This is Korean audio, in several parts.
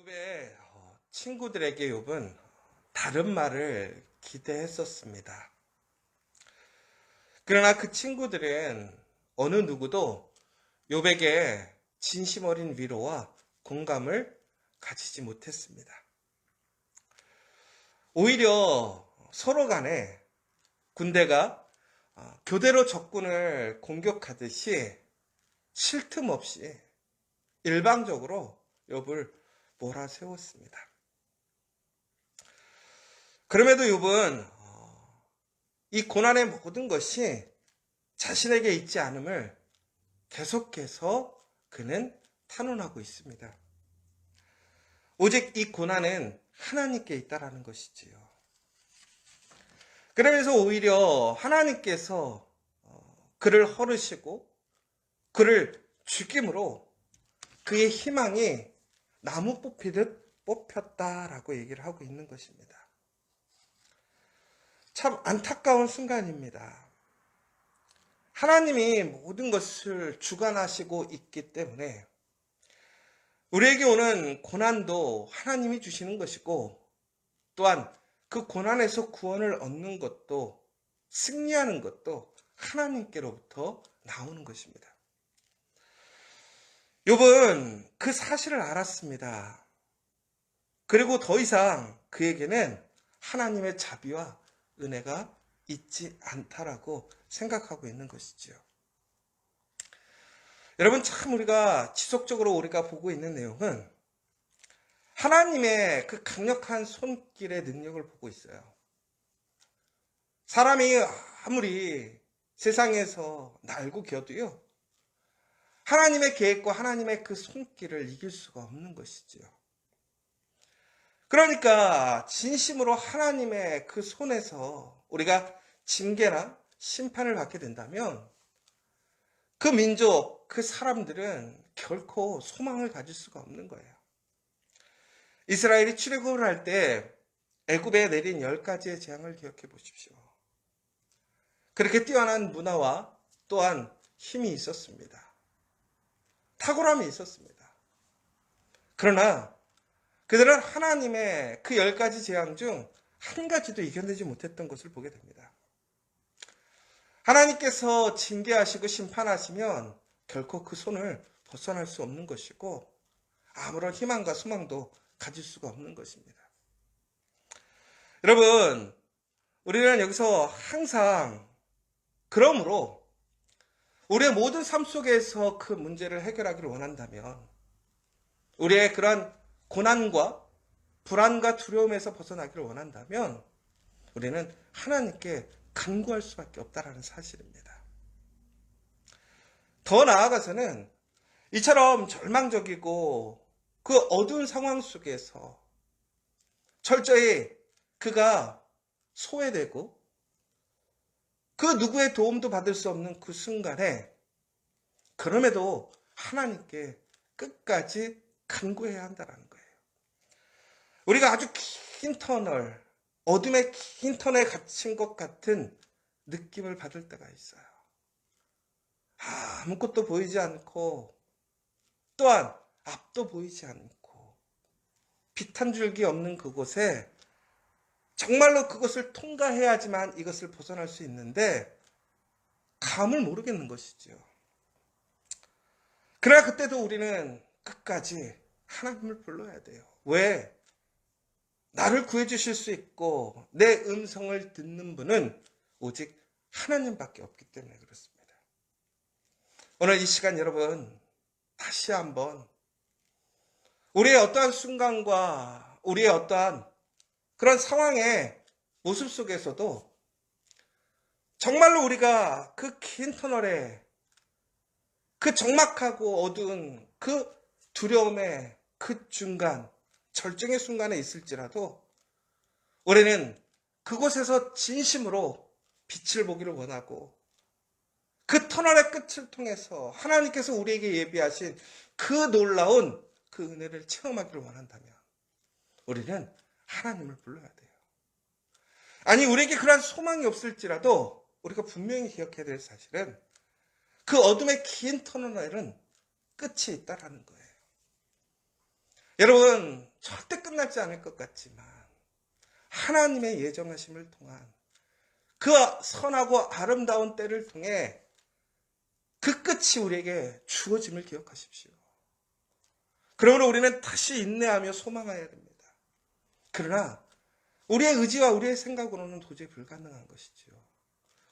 욥의 친구들에게 욥은 다른 말을 기대했었습니다. 그러나 그 친구들은 어느 누구도 욥에게 진심 어린 위로와 공감을 가지지 못했습니다. 오히려 서로 간에 군대가 교대로 적군을 공격하듯이 쉴 틈 없이 일방적으로 욥을 몰아세웠습니다. 그럼에도 욥은 이 고난의 모든 것이 자신에게 있지 않음을 계속해서 그는 탄원하고 있습니다. 오직 이 고난은 하나님께 있다라는 것이지요. 그러면서 오히려 하나님께서 그를 허르시고 그를 죽임으로 그의 희망이 나무 뽑히듯 뽑혔다라고 얘기를 하고 있는 것입니다. 참 안타까운 순간입니다. 하나님이 모든 것을 주관하시고 있기 때문에 우리에게 오는 고난도 하나님이 주시는 것이고, 또한 그 고난에서 구원을 얻는 것도, 승리하는 것도 하나님께로부터 나오는 것입니다. 욥은 그 사실을 알았습니다. 그리고 더 이상 그에게는 하나님의 자비와 은혜가 있지 않다라고 생각하고 있는 것이지요. 여러분, 참 우리가 지속적으로 우리가 보고 있는 내용은 하나님의 그 강력한 손길의 능력을 보고 있어요. 사람이 아무리 세상에서 날고 겨도요, 하나님의 계획과 하나님의 그 손길을 이길 수가 없는 것이지요. 그러니까 진심으로 하나님의 그 손에서 우리가 징계나 심판을 받게 된다면 그 민족, 그 사람들은 결코 소망을 가질 수가 없는 거예요. 이스라엘이 출애굽을 할 때 애굽에 내린 10가지의 재앙을 기억해 보십시오. 그렇게 뛰어난 문화와 또한 힘이 있었습니다. 탁월함이 있었습니다. 그러나 그들은 하나님의 그 10가지 재앙 중 한 가지도 이겨내지 못했던 것을 보게 됩니다. 하나님께서 징계하시고 심판하시면 결코 그 손을 벗어날 수 없는 것이고 아무런 희망과 소망도 가질 수가 없는 것입니다. 여러분, 우리는 여기서 항상 그러므로 우리의 모든 삶 속에서 그 문제를 해결하기를 원한다면, 우리의 그러한 고난과 불안과 두려움에서 벗어나기를 원한다면 우리는 하나님께 간구할 수밖에 없다는 사실입니다. 더 나아가서는 이처럼 절망적이고 그 어두운 상황 속에서 철저히 그가 소외되고 그 누구의 도움도 받을 수 없는 그 순간에 그럼에도 하나님께 끝까지 간구해야 한다는 거예요. 우리가 아주 긴 터널, 어둠의 긴 터널에 갇힌 것 같은 느낌을 받을 때가 있어요. 아무것도 보이지 않고 또한 앞도 보이지 않고 빛 한 줄기 없는 그곳에 정말로 그것을 통과해야지만 이것을 벗어날 수 있는데 감을 모르겠는 것이죠. 그러나 그때도 우리는 끝까지 하나님을 불러야 돼요. 왜? 나를 구해주실 수 있고 내 음성을 듣는 분은 오직 하나님밖에 없기 때문에 그렇습니다. 오늘 이 시간 여러분, 다시 한번 우리의 어떠한 순간과 우리의 어떠한 그런 상황의 모습 속에서도 정말로 우리가 그 긴 터널에 그 적막하고 어두운 그 두려움의 그 중간, 절정의 순간에 있을지라도 우리는 그곳에서 진심으로 빛을 보기를 원하고 그 터널의 끝을 통해서 하나님께서 우리에게 예비하신 그 놀라운 그 은혜를 체험하기를 원한다면 우리는 하나님을 불러야 돼요. 아니, 우리에게 그러한 소망이 없을지라도 우리가 분명히 기억해야 될 사실은 그 어둠의 긴 터널에는 끝이 있다라는 거예요. 여러분, 절대 끝나지 않을 것 같지만 하나님의 예정하심을 통한 그 선하고 아름다운 때를 통해 그 끝이 우리에게 주어짐을 기억하십시오. 그러므로 우리는 다시 인내하며 소망해야 됩니다. 그러나 우리의 의지와 우리의 생각으로는 도저히 불가능한 것이지요.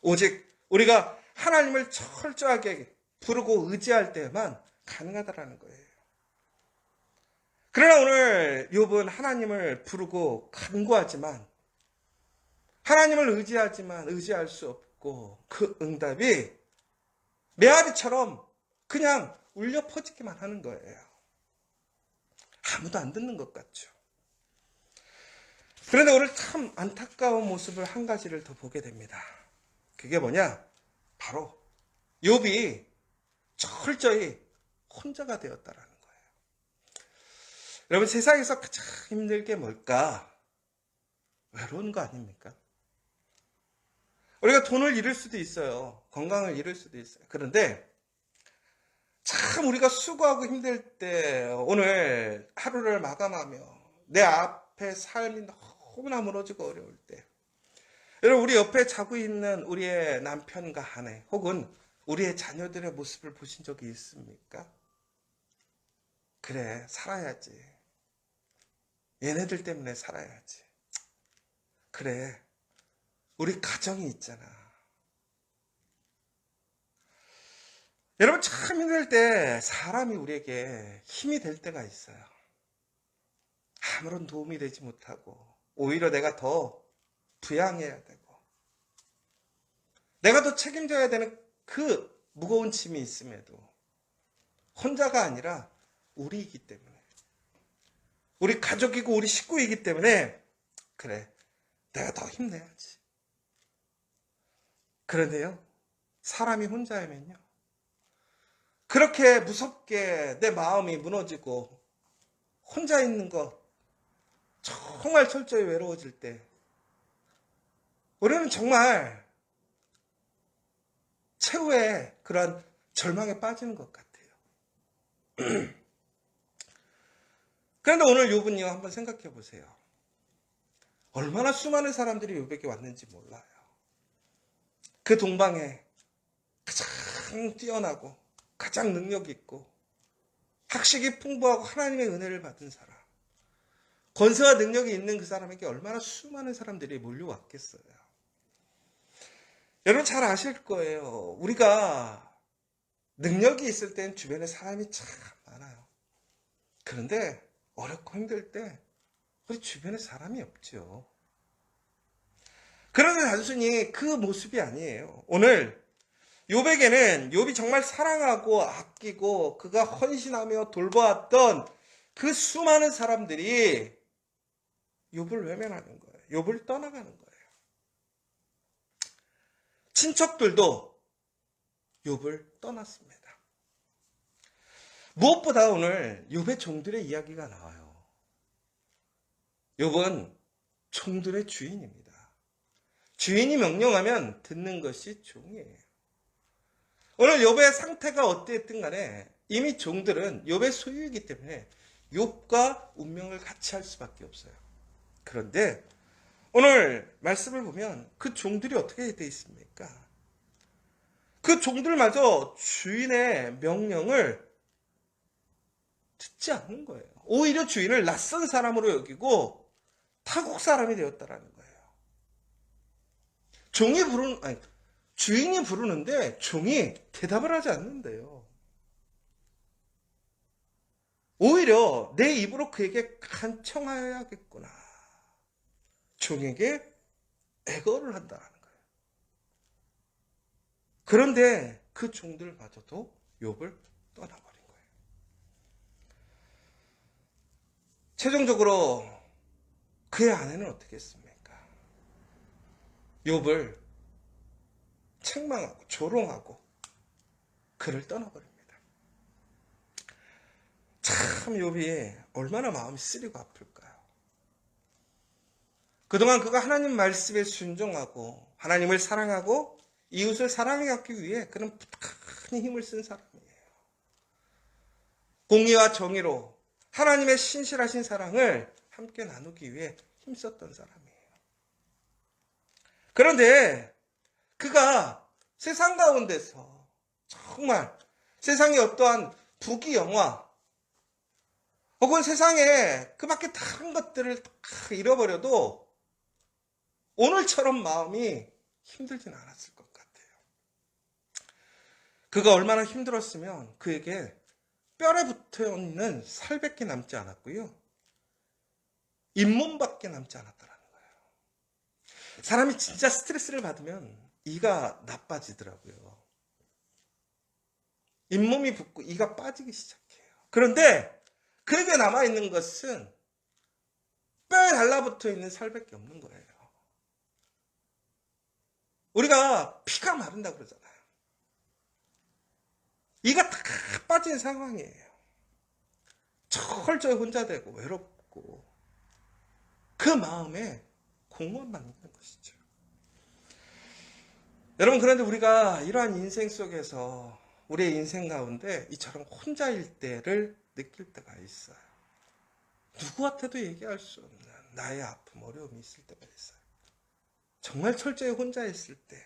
오직 우리가 하나님을 철저하게 부르고 의지할 때만 가능하다라는 거예요. 그러나 오늘 욥은 하나님을 부르고 간구하지만 하나님을 의지하지만 의지할 수 없고 그 응답이 메아리처럼 그냥 울려 퍼지기만 하는 거예요. 아무도 안 듣는 것 같죠. 그런데 오늘 참 안타까운 모습을 한 가지를 더 보게 됩니다. 그게 뭐냐? 바로 욥이 철저히 혼자가 되었다라는 거예요. 여러분, 세상에서 가장 힘들 게 뭘까? 외로운 거 아닙니까? 우리가 돈을 잃을 수도 있어요. 건강을 잃을 수도 있어요. 그런데 참 우리가 수고하고 힘들 때 오늘 하루를 마감하며 내 앞에 삶이 너무나 무너지고 어려울 때 여러분, 우리 옆에 자고 있는 우리의 남편과 아내 혹은 우리의 자녀들의 모습을 보신 적이 있습니까? 그래, 살아야지. 얘네들 때문에 살아야지. 그래, 우리 가정이 있잖아. 여러분, 참 힘들 때 사람이 우리에게 힘이 될 때가 있어요. 아무런 도움이 되지 못하고 오히려 내가 더 부양해야 되고 내가 더 책임져야 되는 그 무거운 짐이 있음에도 혼자가 아니라 우리이기 때문에 우리 가족이고 우리 식구이기 때문에 그래, 내가 더 힘내야지. 그런데요, 사람이 혼자이면요, 그렇게 무섭게 내 마음이 무너지고 혼자 있는 것 정말 철저히 외로워질 때 우리는 정말 최후의 그런 절망에 빠지는 것 같아요. 그런데 오늘 욥은요, 한번 생각해 보세요. 얼마나 수많은 사람들이 욥에게 왔는지 몰라요. 그 동방에 가장 뛰어나고 가장 능력 있고 학식이 풍부하고 하나님의 은혜를 받은 사람, 권세와 능력이 있는 그 사람에게 얼마나 수많은 사람들이 몰려왔겠어요. 여러분 잘 아실 거예요. 우리가 능력이 있을 땐 주변에 사람이 참 많아요. 그런데 어렵고 힘들 때 우리 주변에 사람이 없죠. 그런데 단순히 그 모습이 아니에요. 오늘 욥에게는 욥이 정말 사랑하고 아끼고 그가 헌신하며 돌보았던 그 수많은 사람들이 욥을 외면하는 거예요. 욥을 떠나가는 거예요. 친척들도 욥을 떠났습니다. 무엇보다 오늘 욥의 종들의 이야기가 나와요. 욥은 종들의 주인입니다. 주인이 명령하면 듣는 것이 종이에요. 오늘 욥의 상태가 어땠든 간에 이미 종들은 욥의 소유이기 때문에 욥과 운명을 같이 할 수밖에 없어요. 그런데 오늘 말씀을 보면 그 종들이 어떻게 되어 있습니까? 그 종들마저 주인의 명령을 듣지 않는 거예요. 오히려 주인을 낯선 사람으로 여기고 타국 사람이 되었다라는 거예요. 주인이 부르는데 종이 대답을 하지 않는데요. 오히려 내 입으로 그에게 간청하여야겠구나. 종에게 애거를 한다는 거예요. 그런데 그 종들마저도 욥을 떠나버린 거예요. 최종적으로 그의 아내는 어떻게 했습니까? 욥을 책망하고 조롱하고 그를 떠나버립니다. 참 욥이 얼마나 마음이 쓰리고 아플까요? 그동안 그가 하나님 말씀에 순종하고 하나님을 사랑하고 이웃을 사랑하기 위해 그는 부단히 힘을 쓴 사람이에요. 공의와 정의로 하나님의 신실하신 사랑을 함께 나누기 위해 힘썼던 사람이에요. 그런데 그가 세상 가운데서 정말 세상의 어떠한 부귀영화 혹은 세상에 그 밖에 다른 것들을 다 잃어버려도 오늘처럼 마음이 힘들진 않았을 것 같아요. 그가 얼마나 힘들었으면 그에게 뼈에 붙어있는 살밖에 남지 않았고요. 잇몸밖에 남지 않았더라는 거예요. 사람이 진짜 스트레스를 받으면 이가 나빠지더라고요. 잇몸이 붓고 이가 빠지기 시작해요. 그런데 그에게 남아있는 것은 뼈에 달라붙어 있는 살밖에 없는 거예요. 우리가 피가 마른다고 그러잖아요. 이가 다 빠진 상황이에요. 철저히 혼자 되고 외롭고 그 마음에 공허만 있는 것이죠. 여러분, 그런데 우리가 이러한 인생 속에서 우리의 인생 가운데 이처럼 혼자일 때를 느낄 때가 있어요. 누구한테도 얘기할 수 없는 나의 아픔, 어려움이 있을 때가 있어요. 정말 철저히 혼자 있을 때,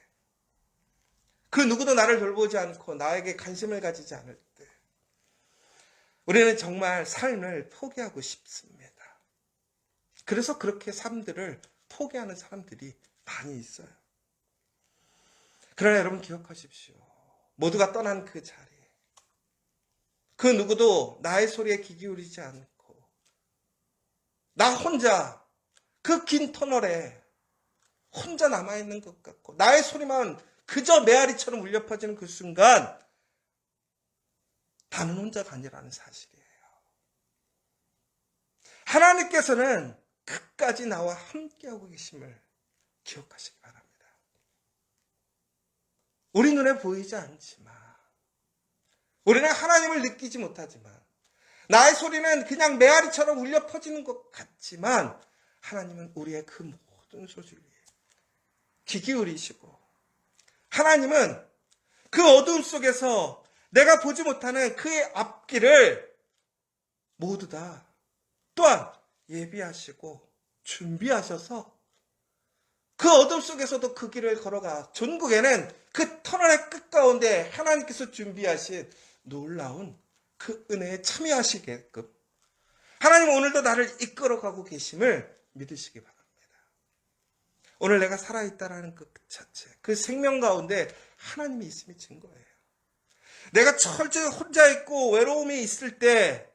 그 누구도 나를 돌보지 않고 나에게 관심을 가지지 않을 때, 우리는 정말 삶을 포기하고 싶습니다. 그래서 그렇게 삶들을 포기하는 사람들이 많이 있어요. 그러나 여러분 기억하십시오. 모두가 떠난 그 자리, 그 누구도 나의 소리에 귀 기울이지 않고 나 혼자 그 긴 터널에 혼자 남아있는 것 같고 나의 소리만 그저 메아리처럼 울려 퍼지는 그 순간 나는 혼자가 아니라는 사실이에요. 하나님께서는 끝까지 나와 함께하고 계심을 기억하시기 바랍니다. 우리 눈에 보이지 않지만, 우리는 하나님을 느끼지 못하지만, 나의 소리는 그냥 메아리처럼 울려 퍼지는 것 같지만 하나님은 우리의 그 모든 소리에 귀 기울이시고, 하나님은 그 어두움 속에서 내가 보지 못하는 그의 앞길을 모두 다 또한 예비하시고 준비하셔서 그 어둠 속에서도 그 길을 걸어가 전국에는 그 터널의 끝가운데 하나님께서 준비하신 놀라운 그 은혜에 참여하시게끔 하나님은 오늘도 나를 이끌어가고 계심을 믿으시기 바랍니다. 오늘 내가 살아있다라는 것 자체, 그 생명 가운데 하나님이 있음이 증거예요. 내가 철저히 혼자 있고 외로움이 있을 때,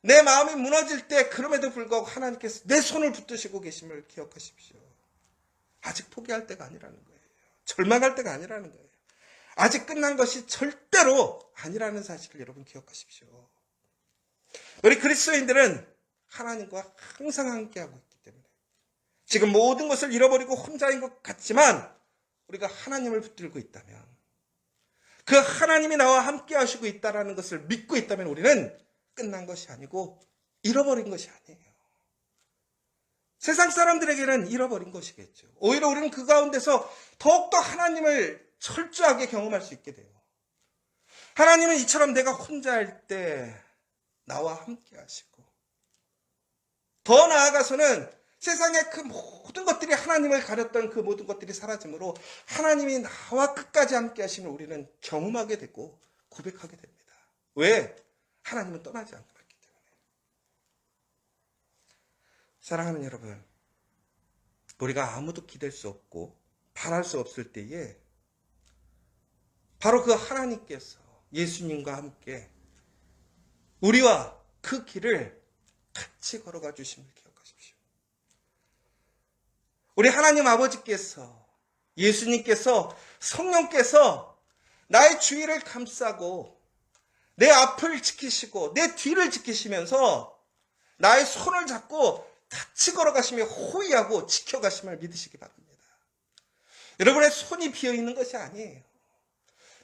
내 마음이 무너질 때, 그럼에도 불구하고 하나님께서 내 손을 붙드시고 계심을 기억하십시오. 아직 포기할 때가 아니라는 거예요. 절망할 때가 아니라는 거예요. 아직 끝난 것이 절대로 아니라는 사실을 여러분 기억하십시오. 우리 그리스도인들은 하나님과 항상 함께하고 있기 때문에 지금 모든 것을 잃어버리고 혼자인 것 같지만 우리가 하나님을 붙들고 있다면, 그 하나님이 나와 함께 하시고 있다는 것을 믿고 있다면 우리는 끝난 것이 아니고 잃어버린 것이 아니에요. 세상 사람들에게는 잃어버린 것이겠죠. 오히려 우리는 그 가운데서 더욱더 하나님을 철저하게 경험할 수 있게 돼요. 하나님은 이처럼 내가 혼자 할 때 나와 함께 하시고, 더 나아가서는 세상의 그 모든 것들이 하나님을 가렸던 그 모든 것들이 사라지므로 하나님이 나와 끝까지 함께 하심을 우리는 경험하게 되고 고백하게 됩니다. 왜? 하나님은 떠나지 않고 있기 때문에. 사랑하는 여러분, 우리가 아무도 기댈 수 없고 바랄 수 없을 때에 바로 그 하나님께서 예수님과 함께 우리와 그 길을 같이 걸어가 주심을 기억하십시오. 우리 하나님 아버지께서, 예수님께서, 성령께서 나의 주위를 감싸고 내 앞을 지키시고 내 뒤를 지키시면서 나의 손을 잡고 같이 걸어가시며 호위하고 지켜가심을 믿으시기 바랍니다. 여러분의 손이 비어있는 것이 아니에요.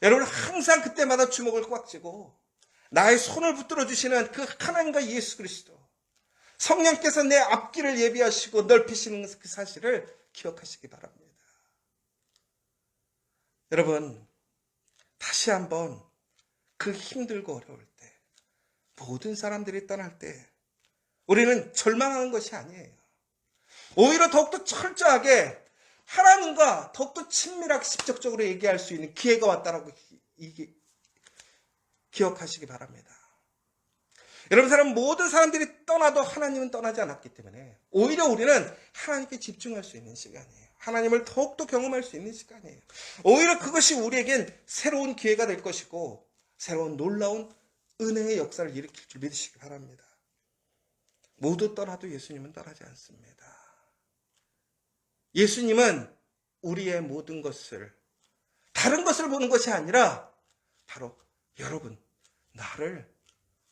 여러분 항상 그때마다 주먹을 꽉 쥐고 나의 손을 붙들어 주시는 그 하나님과 예수 그리스도, 성령께서 내 앞길을 예비하시고 넓히시는 그 사실을 기억하시기 바랍니다. 여러분, 다시 한번 그 힘들고 어려울 때 모든 사람들이 떠날 때 우리는 절망하는 것이 아니에요. 오히려 더욱더 철저하게 하나님과 더욱더 친밀하게 직접적으로 얘기할 수 있는 기회가 왔다라고 기억하시기 바랍니다. 여러분, 모든 사람들이 떠나도 하나님은 떠나지 않았기 때문에 오히려 우리는 하나님께 집중할 수 있는 시간이에요. 하나님을 더욱더 경험할 수 있는 시간이에요. 오히려 그것이 우리에겐 새로운 기회가 될 것이고 새로운 놀라운 은혜의 역사를 일으킬 줄 믿으시기 바랍니다. 모두 떠나도 예수님은 떠나지 않습니다. 예수님은 우리의 모든 것을, 다른 것을 보는 것이 아니라 바로 여러분, 나를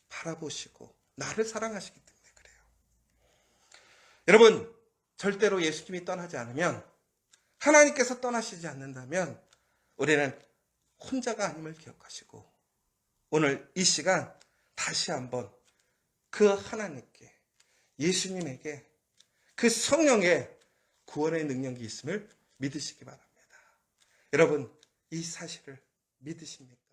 바라보시고 나를 사랑하시기 때문에 그래요. 여러분, 절대로 예수님이 떠나지 않으면, 하나님께서 떠나시지 않는다면 우리는 혼자가 아님을 기억하시고 오늘 이 시간 다시 한번 그 하나님께, 예수님에게, 그 성령의 구원의 능력이 있음을 믿으시기 바랍니다. 여러분, 이 사실을 믿으십니까?